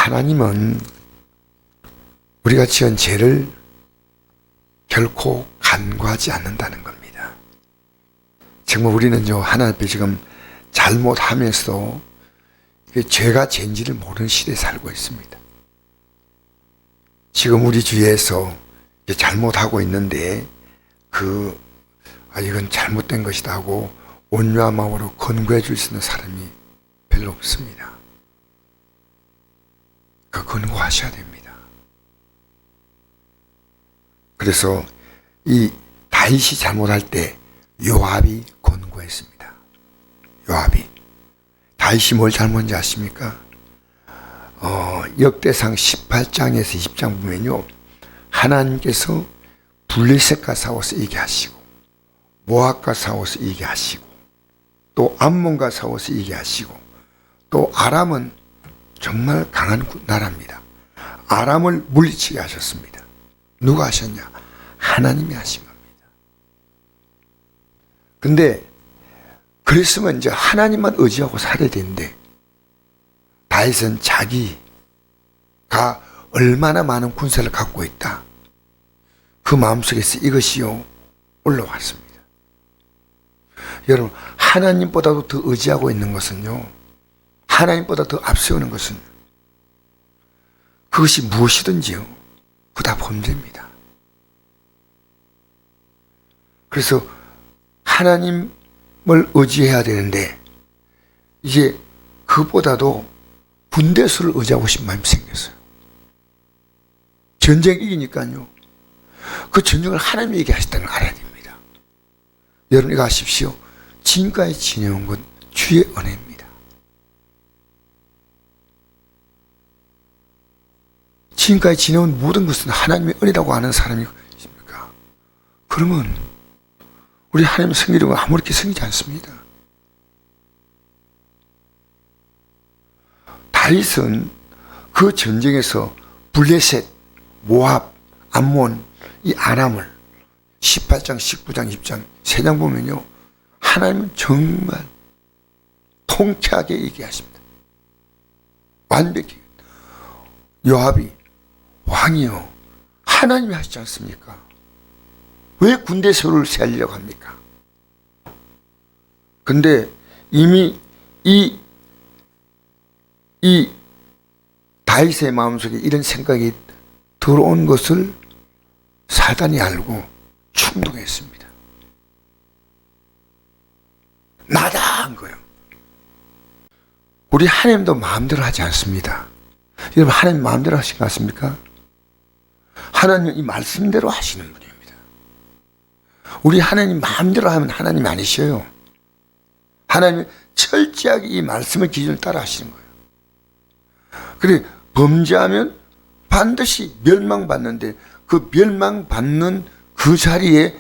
하나님은 우리가 지은 죄를 결코 간과하지 않는다는 겁니다. 정말 우리는요, 하나님 앞에 지금 잘못하면서 죄가 죄인지를 모르는 시대에 살고 있습니다. 지금 우리 주위에서 잘못하고 있는데 이건 잘못된 것이다 하고 온유한 마음으로 권고해 줄 수 있는 사람이 별로 없습니다. 권고하셔야 됩니다. 그래서 이 다윗이 잘못할 때 요압이 권고했습니다. 요압이. 다윗이 뭘 잘못인지 아십니까? 역대상 18장에서 20장 보면요, 하나님께서 블레셋과 싸워서 이기게 하시고 모압과 싸워서 이기게 하시고 또 암몬과 싸워서 이기게 하시고 또 아람은 정말 강한 나라입니다. 아람을 물리치게 하셨습니다. 누가 하셨냐? 하나님이 하신 겁니다. 근데 그랬으면 이제 하나님만 의지하고 살아야 되는데 다윗은 자기가 얼마나 많은 군사를 갖고 있다, 그 마음속에서 이것이요 올라왔습니다. 여러분, 하나님보다도 더 의지하고 있는 것은요, 하나님보다 더 앞세우는 것은 그것이 무엇이든지요, 그거 다 범죄입니다. 그래서 하나님을 의지해야 되는데 이제 그보다도 군대수를 의지하고 싶은 마음이 생겼어요. 전쟁 이기니까요, 그 전쟁을 하나님이 이기게 하셨다는 걸 알아야 됩니다. 여러분 이거 아십시오. 지금까지 지내온 건 주의 은혜입니다. 지금까지 지내온 모든 것은 하나님의 은혜라고 아는 사람이 있습니까? 그러면 우리 하나님 섬기려고 아무렇게 섬기지 않습니다. 다윗은 그 전쟁에서 블레셋, 모압, 암몬, 이 아람을 18장, 19장, 20장, 3장 보면요, 하나님은 정말 통쾌하게 얘기하십니다. 완벽히. 요압이 왕이요, 하나님이 하시지 않습니까? 왜 군대 수를 세우려고 합니까? 근데 이미 이 다윗의 마음속에 이런 생각이 들어온 것을 사단이 알고 충동했습니다. 나다 한 거예요. 우리 하나님도 마음대로 하지 않습니다. 여러분, 하나님 마음대로 하시는 것 같습니까? 하나님은 이 말씀대로 하시는 분입니다. 우리 하나님 마음대로 하면 하나님이 아니셔요. 하나님은 철저하게 이 말씀의 기준을 따라 하시는 거예요. 그래, 범죄하면 반드시 멸망받는데 그 멸망받는 그 자리에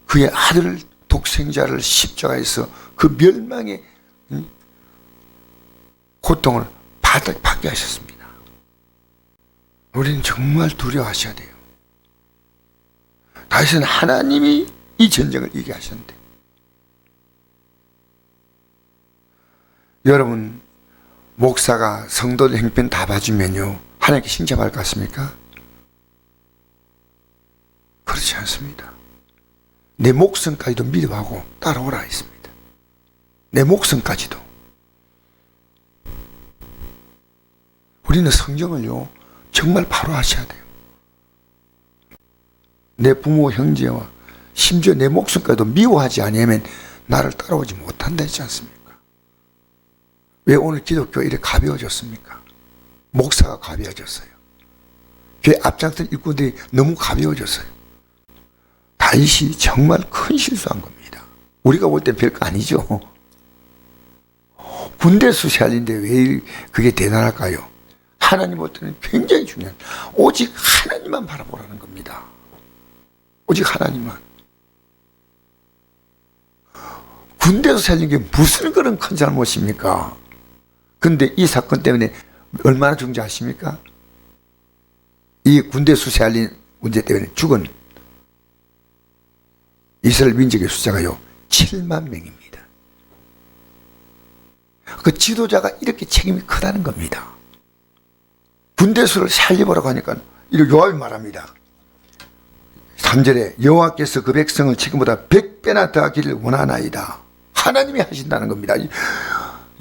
그의 아들 독생자를 십자가에서 그 멸망의 고통을 받게 하셨습니다. 우리는 정말 두려워하셔야 돼요. 다윗은 하나님이 이 전쟁을 이기게 하셨는데, 여러분, 목사가 성도들 형편 다 봐주면요, 하나님께 신뢰할 것 같습니까? 그렇지 않습니다. 내 목숨까지도 믿어하고 따라오라 했습니다. 내 목숨까지도. 우리는 성경을요, 정말 바로 하셔야 돼요. 내 부모, 형제와 심지어 내 목숨까지도 미워하지 아니하면 나를 따라오지 못한다 했지 않습니까? 왜 오늘 기독교가 이렇게 가벼워졌습니까? 목사가 가벼워졌어요. 교회 앞장선 일꾼들이 너무 가벼워졌어요. 다윗이 정말 큰 실수한 겁니다. 우리가 볼 땐 별거 아니죠. 군대 수세할인데 왜 그게 대단할까요? 하나님 볼 때는 굉장히 중요한, 오직 하나님만 바라보라는 겁니다. 오직 하나님만. 군대에서 살린 게 무슨 그런 큰 잘못입니까? 근데 이 사건 때문에 얼마나 죽은지 아십니까? 이 군대 수세할린 문제 때문에 죽은 이스라엘 민족의 숫자가요 7만 명입니다. 그 지도자가 이렇게 책임이 크다는 겁니다. 군대수를 살려보라고 하니까 이렇게 요압이 말합니다. 3절에 여호와께서 그 백성을 지금보다 100배나 더하기를 원하나이다. 하나님이 하신다는 겁니다.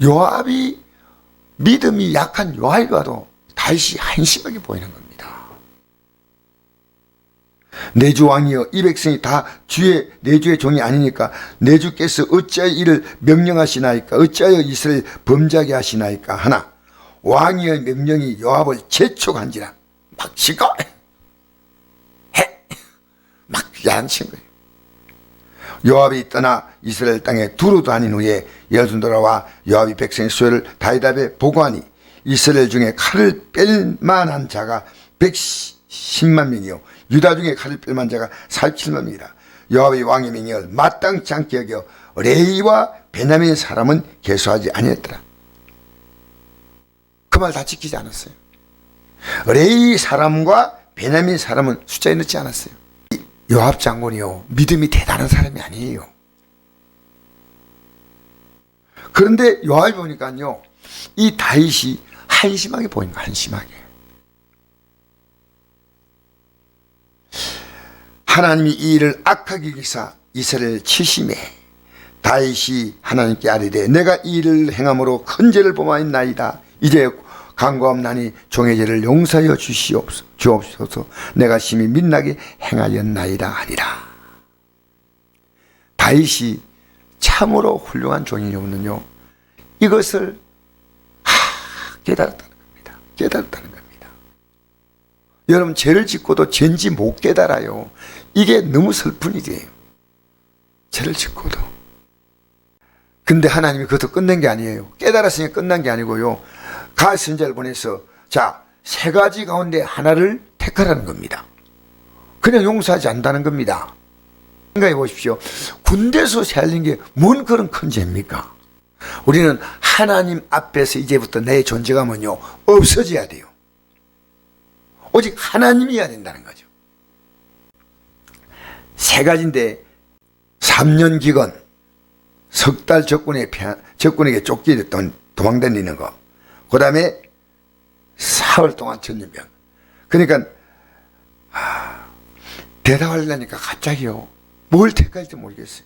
요압이 믿음이 약한 요압이 봐도 다윗이 한심하게 보이는 겁니다. 내 주 왕이여, 이 백성이 다 내 주의 종이 아니니까 내 주께서 어찌하여 이를 명령하시나이까? 어찌하여 이스라엘 범죄하게 하시나이까? 하나 왕의 명령이 요압을 재촉한지라. 막 치고 막 야단친 거예요. 요압이 떠나 이스라엘 땅에 두루 다닌 후에 여호수아 돌아와 요압이 백성의 수요를 다윗 앞에 보고하니 이스라엘 중에 칼을 뺄 만한 자가 110만 명이요 유다 중에 칼을 뺄 만한 자가 47만 명이라. 요압이 왕의 명령을 마땅치 않게 여겨 레위와 베냐민 사람은 계수하지 아니했더라. 그 말 다 지키지 않았어요. 레위 사람과 베냐민 사람은 숫자에 넣지 않았어요. 요압 장군이요, 믿음이 대단한 사람이 아니에요. 그런데 요압이 보니까요, 이 다윗이 한심하게 보인 거예요. 한심하게. 하나님이 이 일을 악하게 여기사 이스라엘을 치심해 다윗이 하나님께 아뢰되 내가 이 일을 행함으로 큰 죄를 범하였나이다. 이제 간구함나니 종의 죄를 용서하여 주옵소서. 내가 심히 민나게 행하였나이다 하니라. 다윗이 참으로 훌륭한 종이었는요, 이것을 깨달았다는 겁니다. 깨달았다는 겁니다. 여러분, 죄를 짓고도 죄인지 못 깨달아요. 이게 너무 슬픈 일이에요. 죄를 짓고도. 근데 하나님이 그것도 끝낸 게 아니에요. 깨달았으니 끝난 게 아니고요, 가 선지자를 보내서 자, 세 가지 가운데 하나를 택하라는 겁니다. 그냥 용서하지 않는다는 겁니다. 생각해 보십시오. 군대에서 살린 게 뭔 그런 큰 죄입니까? 우리는 하나님 앞에서 이제부터 내 존재감은요, 없어져야 돼요. 오직 하나님이어야 된다는 거죠. 세 가지인데 3년 기간, 석 달 적군에게 쫓기던 도망다니는 거, 그 다음에 사흘 동안 전염병. 그러니까 대답하려니까 갑자기요, 뭘 택할지 모르겠어요.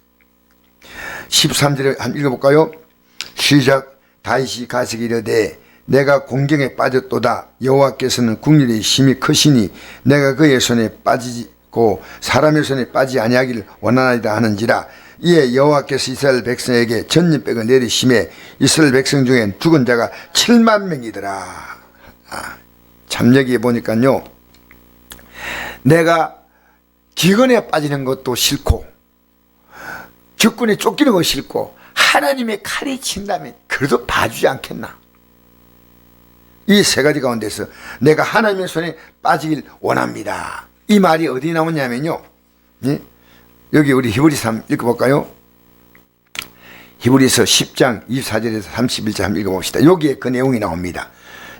13절에 한번 읽어볼까요? 시작. 다윗이 가시기 이르되 내가 공경에 빠졌도다. 여호와께서는 국률이 심히 크시니 내가 그의 손에 빠지고 사람의 손에 빠지지 아니하기를 원하나이다 하는지라. 이에 여호와께서 이스라엘 백성에게 전염병을 내리심에 이스라엘 백성 중엔 죽은 자가 7만 명이더라. 참 여기에 보니까요, 내가 기근에 빠지는 것도 싫고 적군에 쫓기는 것도 싫고 하나님의 칼이 친다면 그래도 봐주지 않겠나. 이 세 가지 가운데서 내가 하나님의 손에 빠지길 원합니다. 이 말이 어디 나오냐면요, 예? 여기 우리 히브리서 한번 읽어볼까요? 히브리서 10장 24절에서 31절 한번 읽어봅시다. 여기에 그 내용이 나옵니다.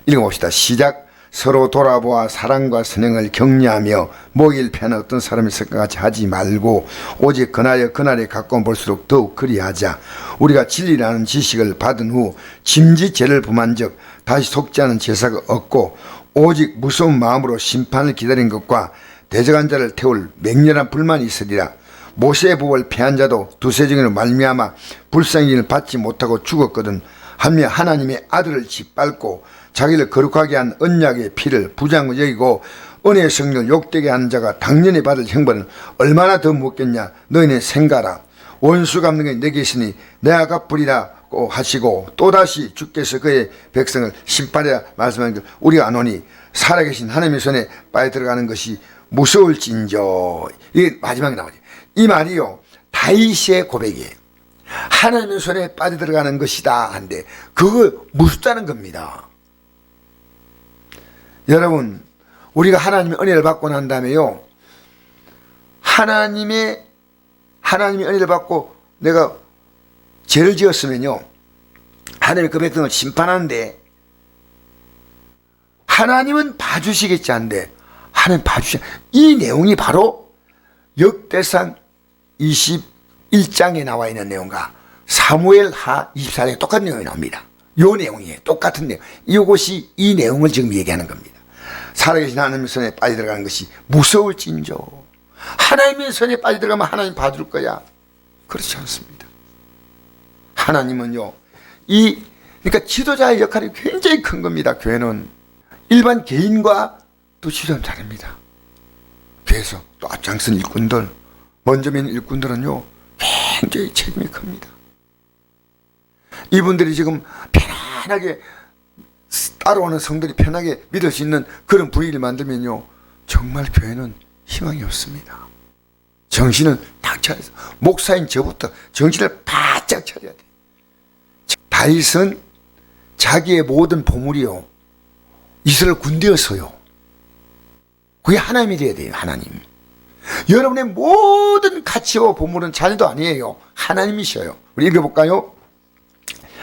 읽어봅시다. 시작. 서로 돌아보아 사랑과 선행을 격려하며 목일 패는 어떤 사람이 있을까 같이 하지 말고 오직 그날에 가까운 볼수록 더욱 그리하자. 우리가 진리라는 지식을 받은 후 짐짓 죄를 범한 적 다시 속지 않은 제사가 없고 오직 무서운 마음으로 심판을 기다린 것과 대적한 자를 태울 맹렬한 불만이 있으리라. 모세의 법을 폐한 자도 두세 증인으로 말미암아 불쌍히를 받지 못하고 죽었거든. 하며 하나님의 아들을 짓밟고 자기를 거룩하게 한 언약의 피를 부정하고 여기고 은혜의 성령을 욕되게 하는 자가 당연히 받을 형벌은 얼마나 더 묻겠냐. 너희는 생각하라. 원수 갚는 게 내게 있으니 내가 갚으리라고 하시고 또다시 주께서 그의 백성을 심판하라 말씀하는 것 우리가 아노니 살아계신 하나님의 손에 빠져 들어가는 것이 무서울진저. 이게 마지막에 나오죠. 이 말이요, 다윗의 고백이에요. 하나님의 손에 빠져 들어가는 것이다 한데 그거 무섭다는 겁니다. 여러분, 우리가 하나님의 은혜를 받고 난 다음에요, 하나님의 은혜를 받고 내가 죄를 지었으면요, 하나님이 그 백성을 심판하는데 하나님은 봐주시겠지 한데 하나님 이 내용이 바로 역대상 21장에 나와 있는 내용과 사무엘하 24장에 똑같은 내용이 나옵니다. 이 내용이에요. 똑같은 내용. 이것이 이 내용을 지금 얘기하는 겁니다. 살아계신 하나님의 손에 빠져들어가는 것이 무서울진저. 하나님의 손에 빠져들어가면 하나님 봐줄 거야. 그렇지 않습니다. 하나님은요, 그러니까 지도자의 역할이 굉장히 큰 겁니다. 교회는 일반 개인과 또 지도하면 다릅니다. 교회에서 또 앞장선 일꾼들, 먼저 면 일꾼들은요, 굉장히 책임이 큽니다. 이분들이 지금 편안하게 따라오는 성들이 편하게 믿을 수 있는 그런 분위기를 만들면요, 정말 교회는 희망이 없습니다. 정신은 딱 차려서, 목사인 저부터 정신을 바짝 차려야 돼. 다윗은 자기의 모든 보물이요, 이스라엘 군대였어요. 그게 하나님이 돼야 돼요. 하나님. 여러분의 모든 가치와 보물은 자녀도 아니에요. 하나님이셔요. 우리 읽어볼까요?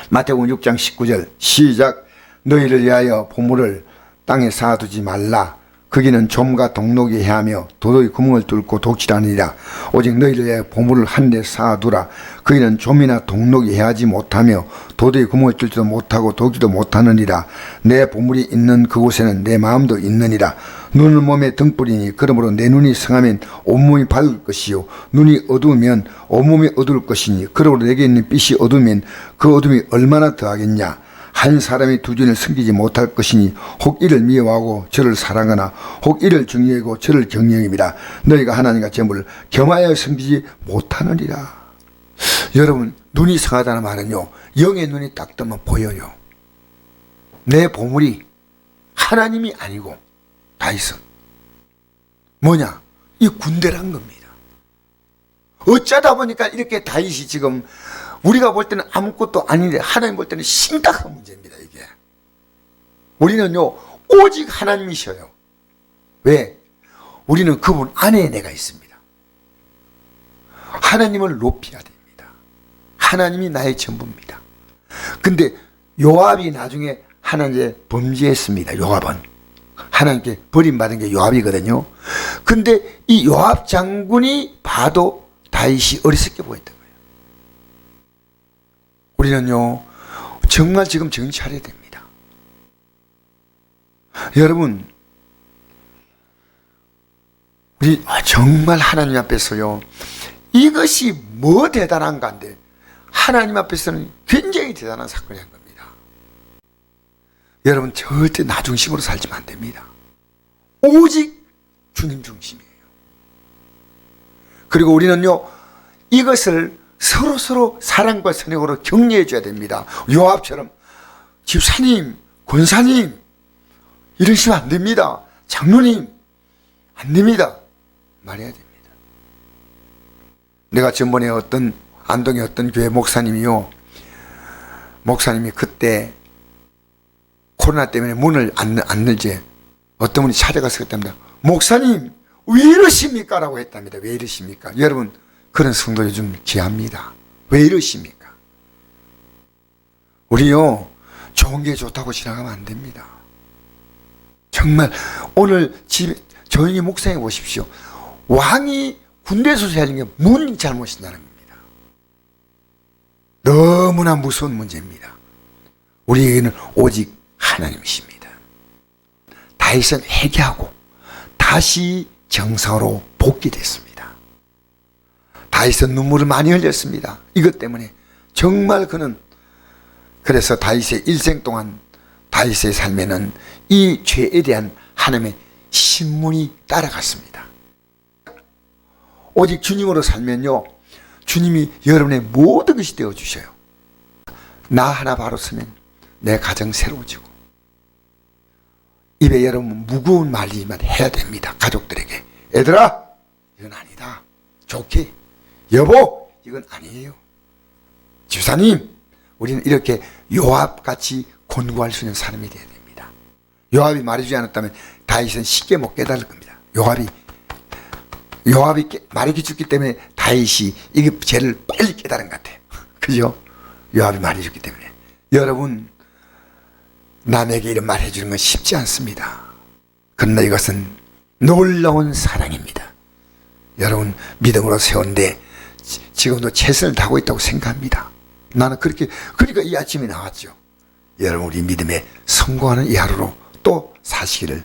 마태복음 6장 19절 시작. 너희를 위하여 보물을 땅에 쌓아두지 말라. 거기는 좀과 동록이 해하며 도둑이 구멍을 뚫고 독질하느니라. 오직 너희를 위하여 보물을 한 데 쌓아두라. 거기는 좀이나 동록이 해하지 못하며 도둑이 구멍을 뚫지도 못하고 독지도 못하느니라. 내 보물이 있는 그곳에는 내 마음도 있느니라. 눈은 몸의 등불이니 그러므로 내 눈이 성하면 온몸이 밝을 것이요 눈이 어두우면 온몸이 어두울 것이니 그러므로 내게 있는 빛이 어두우면 그 어둠이 얼마나 더하겠냐. 한 사람이 두 주인을 섬기지 못할 것이니 혹 이를 미워하고 저를 사랑하나 혹 이를 중요하고 저를 경영입니다. 너희가 하나님과 재물을 겸하여 섬기지 못하느니라. 여러분, 눈이 성하다는 말은요, 영의 눈이 딱 뜨면 보여요. 내 보물이 하나님이 아니고 다윗은 뭐냐? 이 군대란 겁니다. 어쩌다 보니까 이렇게 다윗이 지금 우리가 볼 때는 아무것도 아닌데 하나님 볼 때는 심각한 문제입니다. 이게 우리는요, 오직 하나님이셔요. 왜? 우리는 그분 안에 내가 있습니다. 하나님을 높여야 됩니다. 하나님이 나의 전부입니다. 근데 요압이 나중에 하나님께 범죄했습니다. 요압은 하나님께 버림받은 게 요압이거든요. 근데 이 요압 장군이 봐도 다윗이 어리석게 보였던 거예요. 우리는요, 정말 지금 정신 차려야 됩니다. 여러분, 우리 정말 하나님 앞에서요, 이것이 뭐 대단한가인데 하나님 앞에서는 굉장히 대단한 사건이 한 겁니다. 여러분, 절대 나 중심으로 살지면 안 됩니다. 오직 주님 중심이에요. 그리고 우리는요, 이것을 서로 사랑과 선행으로 격려해 줘야 됩니다. 요압처럼 집사님, 권사님 이러시면 안 됩니다. 장로님 안 됩니다. 말해야 됩니다. 내가 전번에 안동의 어떤 교회 목사님이요, 목사님이 그때 코로나 때문에 문을 안 열지 어떤 분이 찾아가서 그랬답니다. 목사님 왜 이러십니까? 라고 했답니다. 왜 이러십니까? 여러분, 그런 성도 요즘 귀합니다. 왜 이러십니까? 우리요, 좋은 게 좋다고 지나가면 안 됩니다. 정말 오늘 집에 조용히 묵상해 보십시오. 왕이 군대에서 살린 게 뭔 잘못이냐는 겁니다. 너무나 무서운 문제입니다. 우리에게는 오직 하나님이십니다. 다윗은 회개하고 다시 정상으로 복귀됐습니다. 다윗은 눈물을 많이 흘렸습니다. 이것 때문에 정말 그래서 다윗의 일생 동안 다윗의 삶에는 이 죄에 대한 하나님의 신문이 따라갔습니다. 오직 주님으로 살면요, 주님이 여러분의 모든 것이 되어주셔요. 나 하나 바로 서면 내 가정 새로워지고, 입에 여러분 무거운 말이만 해야 됩니다. 가족들에게 얘들아 이건 아니다, 좋게, 여보 이건 아니에요, 집사님 우리는 이렇게 요압같이 권고할 수 있는 사람이 되어야 됩니다. 요압이 말해주지 않았다면 다윗은 쉽게 못 깨달을 겁니다. 요압이 말해줬기 때문에 다윗이 이게 죄를 빨리 깨달은 것 같아요. 그죠? 요압이 말해줬기 때문에. 여러분, 남에게 이런 말 해주는 건 쉽지 않습니다. 그러나 이것은 놀라운 사랑입니다. 여러분, 믿음으로 세운데 지금도 최선을 다하고 있다고 생각합니다. 나는 그러니까 이 아침에 나왔죠. 여러분, 우리 믿음에 성공하는 이 하루로 또 사시기를